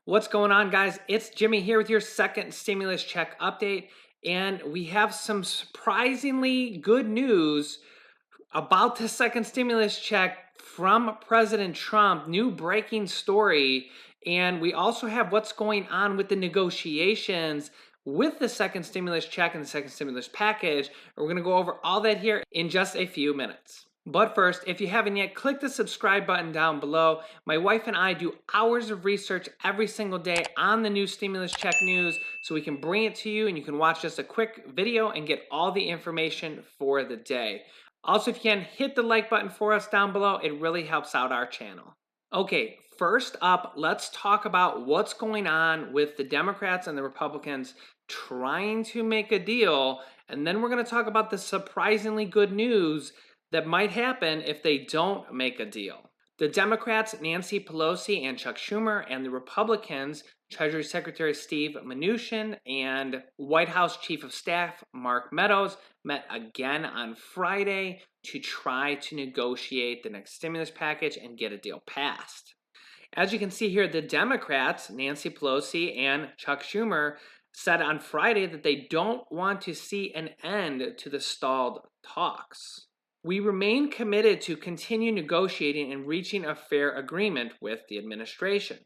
What's going on, guys? It's Jimmy here with your second stimulus check update, and we have some surprisingly good news about the second stimulus check from President Trump. New breaking story, and we also have what's going on with the negotiations with the second stimulus check and the second stimulus package. We're going to go over all that here in just a few minutes. But first, if you haven't yet, click the subscribe button down below. My wife and I do hours of research every single day on the new stimulus check news, so we can bring it to you and you can watch just a quick video and get all the information for the day. Also, if you can, hit the like button for us down below. It really helps out our channel. Okay, first up, let's talk about what's going on with the Democrats and the Republicans trying to make a deal. And then we're going to talk about the surprisingly good news that might happen if they don't make a deal. The Democrats, Nancy Pelosi and Chuck Schumer, and the Republicans, Treasury Secretary Steve Mnuchin and White House Chief of Staff Mark Meadows, met again on Friday to try to negotiate the next stimulus package and get a deal passed. As you can see here, the Democrats, Nancy Pelosi and Chuck Schumer, said on Friday that they don't want to see an end to the stalled talks. We remain committed to continue negotiating and reaching a fair agreement with the administration,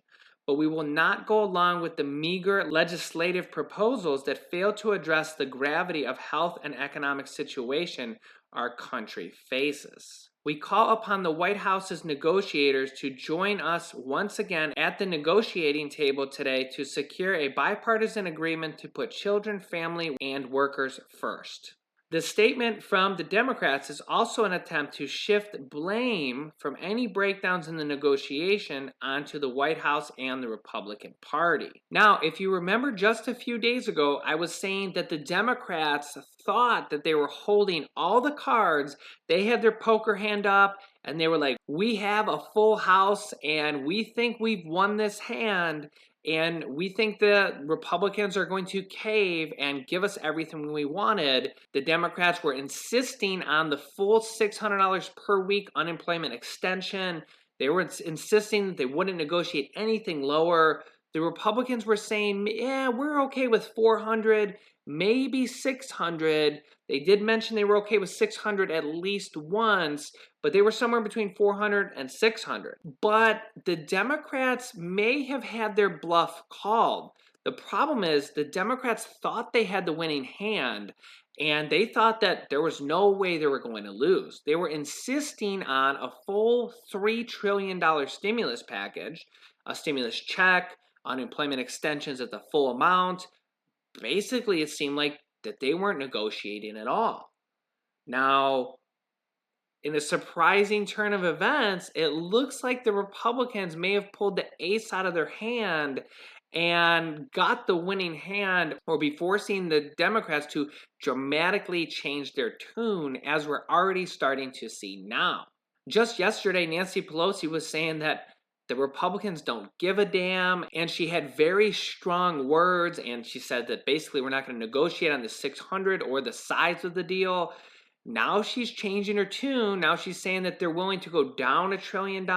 but we will not go along with the meager legislative proposals that fail to address the gravity of health and economic situation our country faces. We call upon the White House's negotiators to join us once again at the negotiating table today to secure a bipartisan agreement to put children, family, and workers first. The statement from the Democrats is also an attempt to shift blame from any breakdowns in the negotiation onto the White House and the Republican Party. Now, if you remember just a few days ago, I was saying that the Democrats thought that they were holding all the cards. They had their poker hand up and they were like, we have a full house and we think we've won this hand. And we think the Republicans are going to cave and give us everything we wanted. The Democrats were insisting on the full $600 per week unemployment extension. They were insisting that they wouldn't negotiate anything lower. The Republicans were saying, yeah, we're okay with 400, maybe 600. They did mention they were okay with 600 at least once, but they were somewhere between 400 and 600. But the Democrats may have had their bluff called. The problem is the Democrats thought they had the winning hand, and they thought that there was no way they were going to lose. They were insisting on a full $3 trillion stimulus package, a stimulus check, unemployment extensions at the full amount. Basically, it seemed like that they weren't negotiating at all. Now, in a surprising turn of events, it looks like the Republicans may have pulled the ace out of their hand and got the winning hand, or be forcing the Democrats to dramatically change their tune, as we're already starting to see now. Just yesterday, Nancy Pelosi was saying that the Republicans don't give a damn, and she had very strong words, and she said that basically we're not going to negotiate on the 600 or the size of the deal. Now she's changing her tune. Now she's saying that they're willing to go down $1 trillion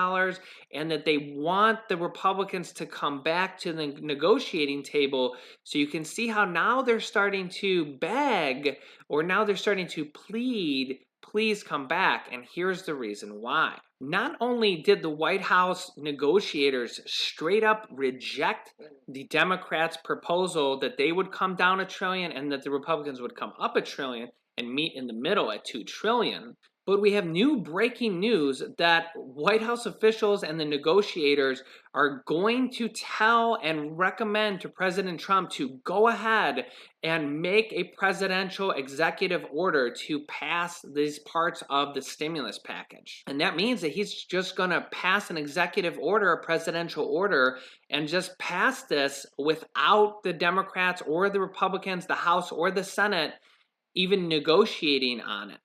and that they want the Republicans to come back to the negotiating table. So you can see how now they're starting to beg, or now they're starting to plead, please come back. And here's the reason why. Not only did the White House negotiators straight up reject the Democrats' proposal that they would come down $1 trillion and that the Republicans would come up $1 trillion and meet in the middle at $2 trillion, but we have new breaking news that White House officials and the negotiators are going to tell and recommend to President Trump to go ahead and make a presidential executive order to pass these parts of the stimulus package. And that means that he's just going to pass an executive order, a presidential order, and just pass this without the Democrats or the Republicans, the House or the Senate, even negotiating on it.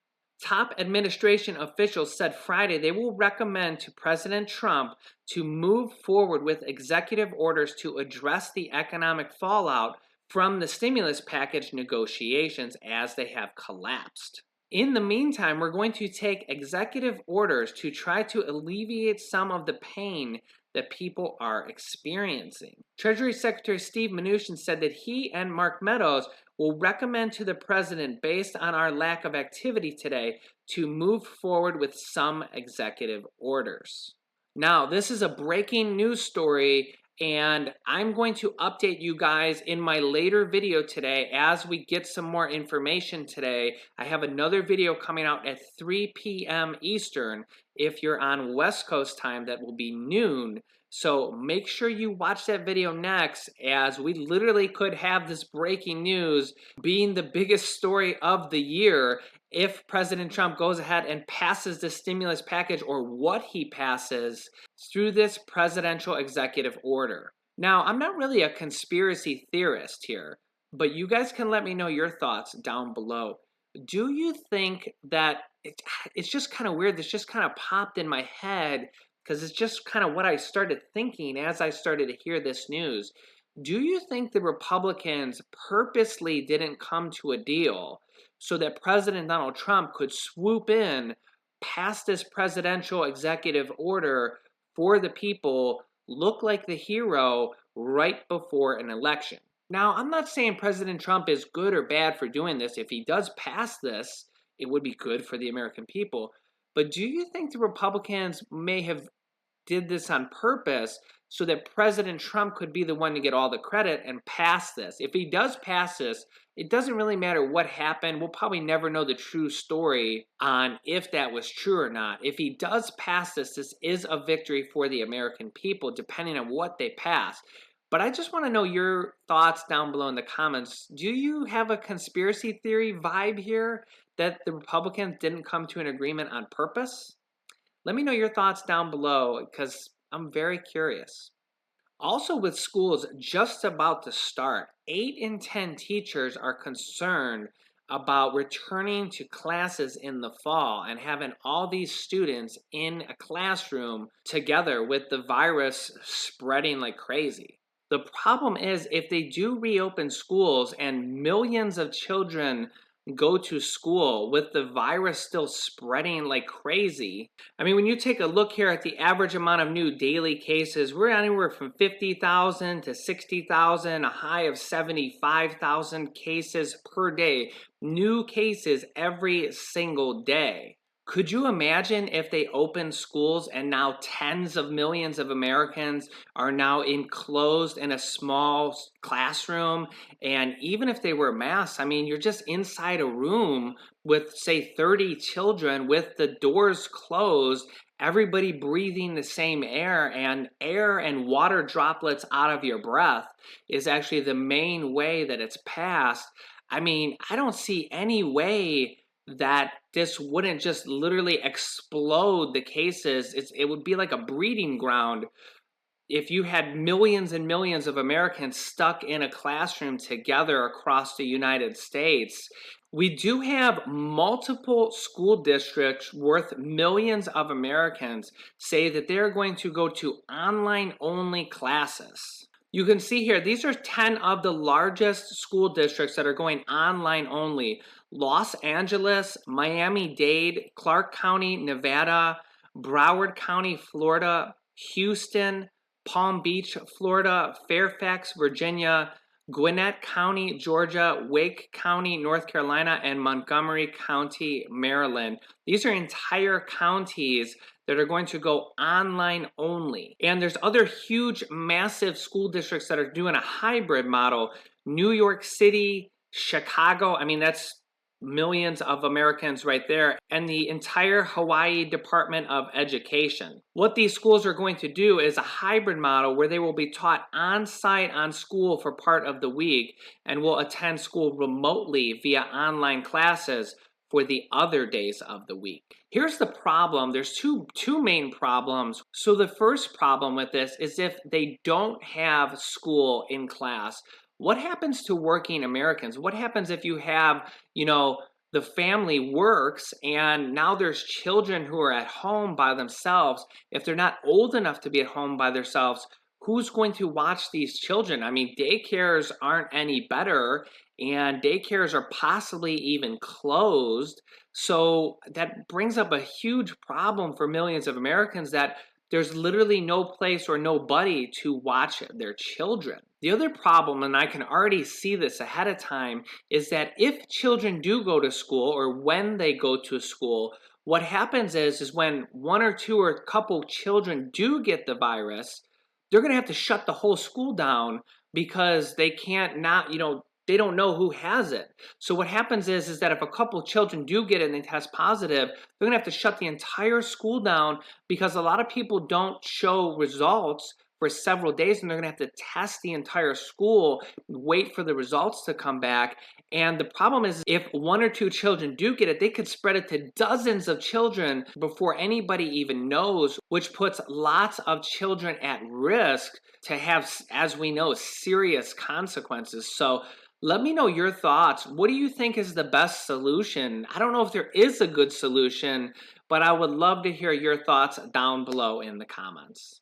Top administration officials said Friday they will recommend to President Trump to move forward with executive orders to address the economic fallout from the stimulus package negotiations as they have collapsed. In the meantime, we're going to take executive orders to try to alleviate some of the pain that people are experiencing. Treasury Secretary Steve Mnuchin said that he and Mark Meadows will recommend to the president, based on our lack of activity today, to move forward with some executive orders. Now, this is a breaking news story, and I'm going to update you guys in my later video today as we get some more information today. I have another video coming out at 3 p.m. Eastern. If you're on West Coast time, that will be noon. So make sure you watch that video next, as we literally could have this breaking news being the biggest story of the year if President Trump goes ahead and passes the stimulus package, or what he passes, through this presidential executive order. Now, I'm not really a conspiracy theorist here, but you guys can let me know your thoughts down below. Do you think that it's just kind of weird? This just kind of popped in my head because it's just kind of what I started thinking as I started to hear this news. Do you think the Republicans purposely didn't come to a deal so that President Donald Trump could swoop in, pass this presidential executive order for the people, look like the hero right before an election? Now, I'm not saying President Trump is good or bad for doing this. If he does pass this, it would be good for the American people. But do you think the Republicans may have did this on purpose so that President Trump could be the one to get all the credit and pass this? If he does pass this, it doesn't really matter what happened. We'll probably never know the true story on if that was true or not. If he does pass this, this is a victory for the American people, depending on what they pass. But I just want to know your thoughts down below in the comments. Do you have a conspiracy theory vibe here that the Republicans didn't come to an agreement on purpose? Let me know your thoughts down below, because I'm very curious. Also, with schools just about to start, 8 in 10 teachers are concerned about returning to classes in the fall and having all these students in a classroom together with the virus spreading like crazy. The problem is, if they do reopen schools and millions of children go to school with the virus still spreading like crazy. I mean, when you take a look here at the average amount of new daily cases, we're anywhere from 50,000 to 60,000, a high of 75,000 cases per day. New cases every single day. Could you imagine if they opened schools and now tens of millions of Americans are now enclosed in a small classroom? And even if they wear masks, I mean, you're just inside a room with, say, 30 children with the doors closed, everybody breathing the same air and water droplets out of your breath is actually the main way that it's passed. I mean, I don't see any way that this wouldn't just literally explode the cases. It would be like a breeding ground if you had millions and millions of Americans stuck in a classroom together across the United States. We do have multiple school districts worth millions of Americans say that they're going to go to online-only classes. You can see here, these are 10 of the largest school districts that are going online only. Los Angeles, Miami-Dade, Clark County, Nevada, Broward County, Florida, Houston, Palm Beach, Florida, Fairfax, Virginia, Gwinnett County, Georgia, Wake County, North Carolina, and Montgomery County, Maryland. These are entire counties that are going to go online only. And there's other huge, massive school districts that are doing a hybrid model. New York City, Chicago, I mean, that's millions of Americans right there, and the entire Hawaii Department of Education. What these schools are going to do is a hybrid model where they will be taught on-site on school for part of the week and will attend school remotely via online classes for the other days of the week. Here's the problem. There's two main problems. So the first problem with this is if they don't have school in class, what happens to working Americans? What happens if you have, the family works and now there's children who are at home by themselves? If they're not old enough to be at home by themselves, who's going to watch these children? I mean, daycares aren't any better, and daycares are possibly even closed. So that brings up a huge problem for millions of Americans that there's literally no place or nobody to watch their children. The other problem, and I can already see this ahead of time, is that if children do go to school or when they go to school, what happens is when one or two or a couple children do get the virus, they're going to have to shut the whole school down because they can't not, they don't know who has it. So what happens is that if a couple children do get it and they test positive, they're going to have to shut the entire school down because a lot of people don't show results for several days, and they're going to have to test the entire school, wait for the results to come back. And the problem is, if one or two children do get it, they could spread it to dozens of children before anybody even knows, which puts lots of children at risk to have, as we know, serious consequences. So let me know your thoughts. What do you think is the best solution? I don't know if there is a good solution, but I would love to hear your thoughts down below in the comments.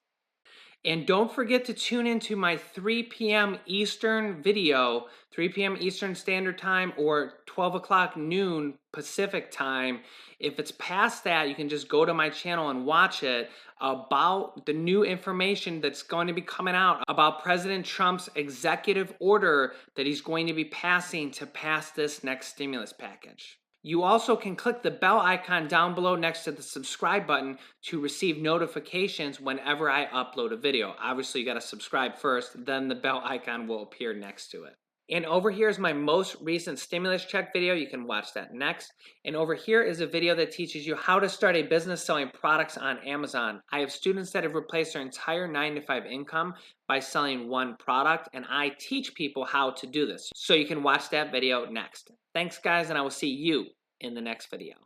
And don't forget to tune into my 3 p.m. Eastern video, 3 p.m. Eastern Standard Time or 12 o'clock noon Pacific Time. If it's past that, you can just go to my channel and watch it about the new information that's going to be coming out about President Trump's executive order that he's going to be passing to pass this next stimulus package. You also can click the bell icon down below next to the subscribe button to receive notifications whenever I upload a video. Obviously, you got to subscribe first, then the bell icon will appear next to it. And over here is my most recent stimulus check video. You can watch that next. And over here is a video that teaches you how to start a business selling products on Amazon. I have students that have replaced their entire 9-to-5 income by selling one product, and I teach people how to do this. So you can watch that video next. Thanks, guys, and I will see you in the next video.